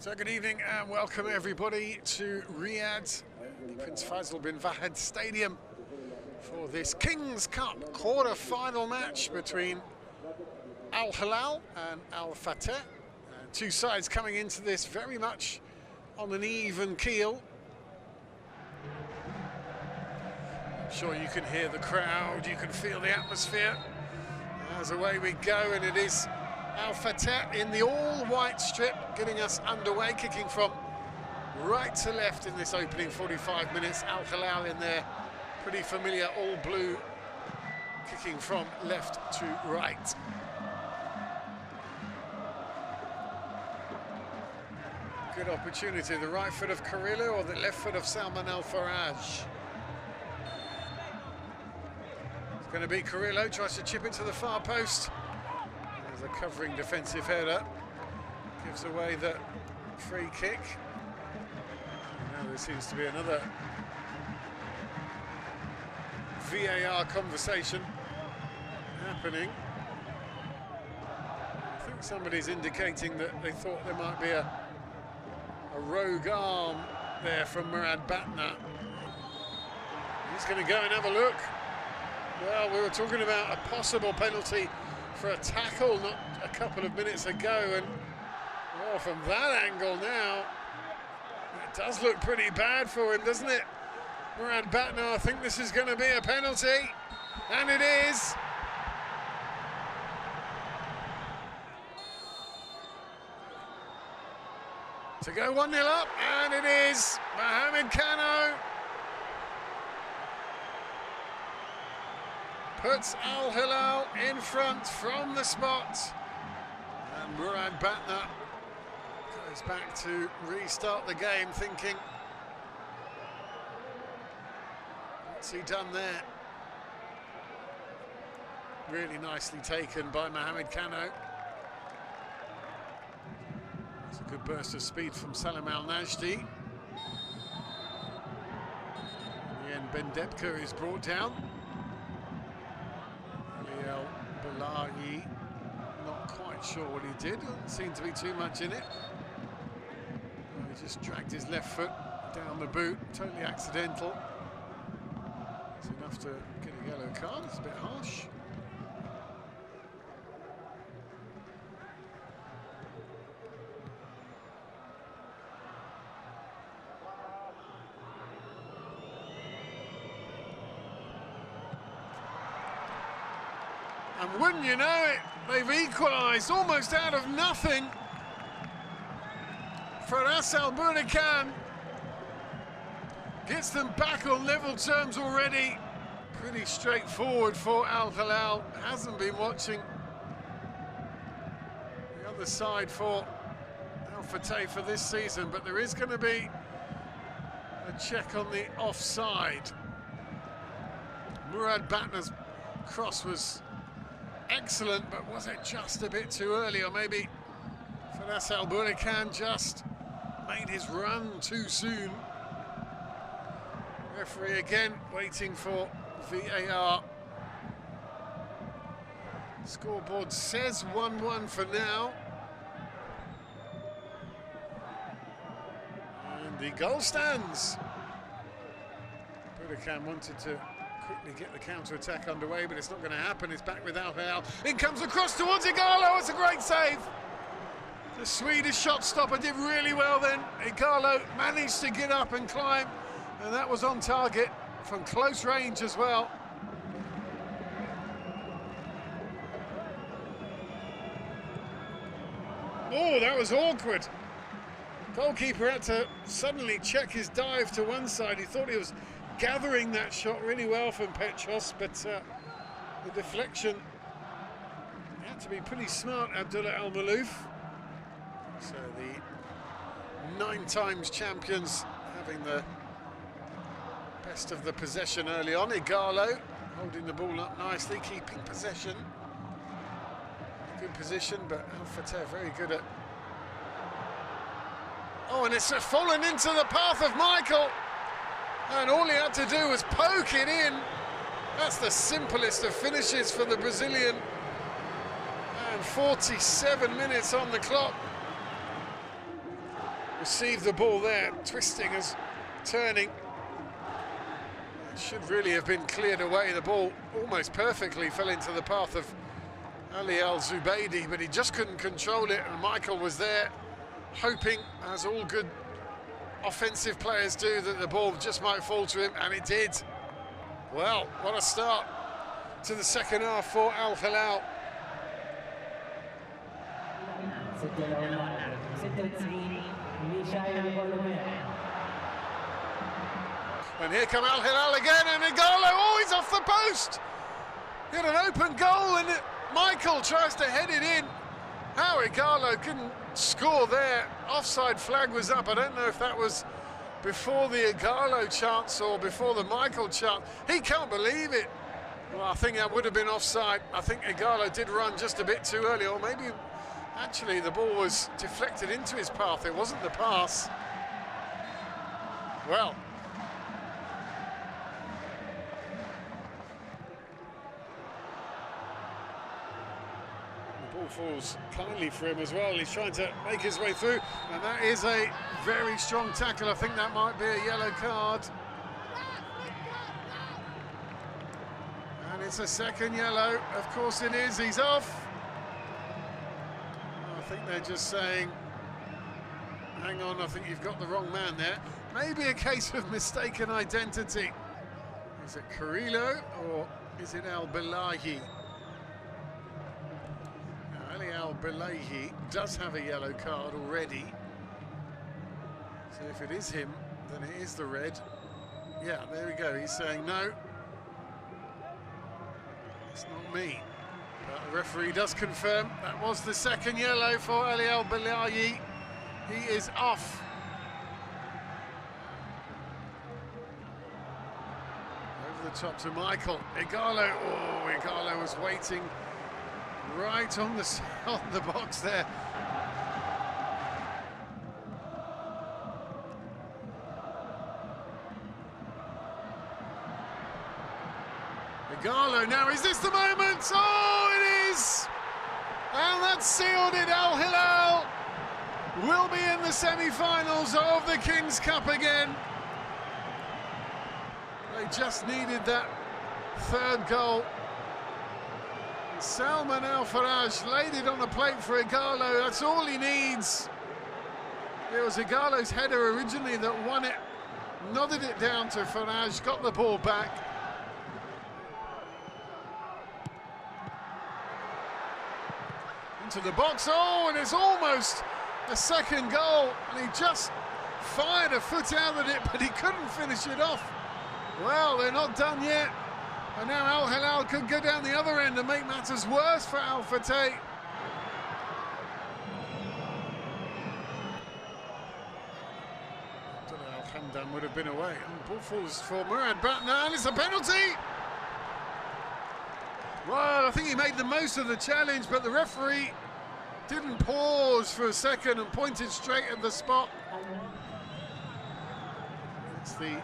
So good evening and welcome everybody to Riyadh, the Prince Faisal bin Fahd Stadium for this Kings Cup quarter-final match between Al-Hilal and Al-Fateh. Two sides coming into this very much on an even keel. I'm sure you can hear the crowd, you can feel the atmosphere. As away we go, and it is Al-Fateh in the all-white strip, getting us underway, kicking from right to left in this opening 45 minutes. Al-Hilal in their pretty familiar all-blue, kicking from left to right. Good opportunity, the right foot of Carrillo or the left foot of Salman Al-Faraj. It's going to be Carrillo, tries to chip it to the far post. There's a covering defensive header, gives away the free kick. Now there seems to be another VAR conversation happening. I think somebody's indicating that they thought there might be a rogue arm there from Murad Batna. He's going to go and have a look. Well, we were talking about a possible penalty for a tackle not a couple of minutes ago, and well, from that angle now, it does look pretty bad for him, doesn't it? Murad Batna, I think this is going to be a penalty, and it is. To go 1-0 up, and it is Mohamed Kano puts Al-Hilal in front from the spot, and Murad Batna goes back to restart the game, thinking, what's he done there? Really nicely taken by Mohamed Kano. It's a good burst of speed from Salim Al-Najdi. In the end, Ben Depker is brought down. Balayi, not quite sure what he did, doesn't seem to be too much in it. He just dragged his left foot down the boot, totally accidental. It's enough to get a yellow card, it's a bit harsh. And wouldn't you know it, they've equalised almost out of nothing. Faras Al-Burdikan gets them back on level terms already. Pretty straightforward for Al-Hilal. Hasn't been watching the other side for Al-Fateh for this season, but there is going to be a check on the offside. Murad Batna's cross was excellent, but was it just a bit too early, or maybe Faras Al-Burdikan just made his run too soon? Referee again waiting for VAR. Scoreboard says 1-1 for now. And the goal stands. Burdikan wanted to quickly get the counter-attack underway, but it's not going to happen. It's back with Al-Hilal. In comes across towards Igalo. It's a great save. The Swedish shot stopper did really well then. Igalo managed to get up and climb, and that was on target from close range as well. Oh, that was awkward. Goalkeeper had to suddenly check his dive to one side. He thought he was gathering that shot really well from Petros, but the deflection had to be pretty smart, Abdullah Al-Malouf. So the 9 times champions having the best of the possession early on. Igalo holding the ball up nicely, keeping possession. Good position, but Al-Fateh very good at... Oh, and it's fallen into the path of Michael. And all he had to do was poke it in. That's the simplest of finishes for the Brazilian. And 47 minutes on the clock. received the ball there, twisting as turning. It should really have been cleared away. The ball almost perfectly fell into the path of Al-Hilal Zubaydi, but he just couldn't control it, and Michael was there hoping, as all good offensive players do, that the ball just might fall to him, and it did. Well, what a start to the second half for Al-Hilal. And here come Al-Hilal again, and Igalo, oh, he's off the post! He had an open goal, and Michael tries to head it in. How Igalo couldn't score there. Offside flag was up. I don't know if that was before the Igalo chance or before the Michael chance. He can't believe it. Well, I think that would have been offside. I think Igalo did run just a bit too early, or maybe actually the ball was deflected into his path. It wasn't the pass. Well, ball falls kindly for him as well. He's trying to make his way through, and that is a very strong tackle. I think that might be a yellow card. And it's a second yellow. Of course it is. He's off. I think they're just saying, hang on, I think you've got the wrong man there. Maybe a case of mistaken identity. Is it Carrillo or is it Al-Bilahi? Al-Bilahi does have a yellow card already, so if it is him, then it is the red. Yeah, there we go. He's saying no, it's not me, but the referee does confirm that was the second yellow for Al-Bilahi. He is off. Over the top to Michael. Igalo, oh, Igalo was waiting right on the box there. Igalo, now is this the moment? Oh, it is! And that's sealed it. Al-Hilal will be in the semi-finals of the King's Cup again. They just needed that third goal. Salman Al-Faraj laid it on a plate for Igalo. That's all he needs. It was Igalo's header originally that won it, nodded it down to Faraj, got the ball back. Into the box, oh, and it's almost a second goal. And he just fired a foot out at it, but he couldn't finish it off. Well, they're not done yet. And now Al-Hilal could go down the other end and make matters worse for Al-Fateh. Al-Hamdan would have been away. And ball falls for Murad Batna, and it's a penalty! Well, I think he made the most of the challenge, but the referee didn't pause for a second and pointed straight at the spot. It's the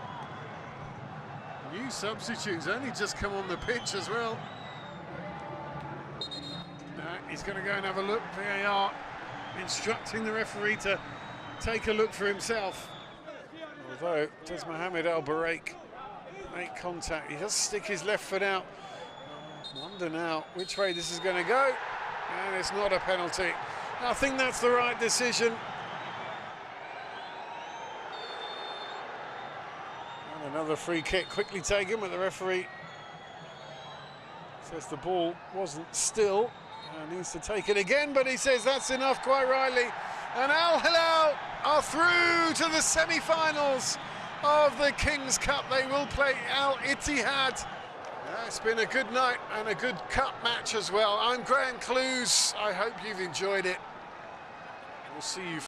new substitutes only just come on the pitch as well. He's going to go and have a look. VAR instructing the referee to take a look for himself. Although, does Mohamed Al-Barak make contact? He does stick his left foot out. Wonder now which way this is going to go. And it's not a penalty. I think that's the right decision. Another free kick quickly taken, but the referee says the ball wasn't still and needs to take it again, but he says that's enough, quite rightly. And Al-Hilal are through to the semi-finals of the King's Cup. They will play Al-Ittihad. It's been a good night and a good cup match as well. I'm Graham Clues. I hope you've enjoyed it. We'll see you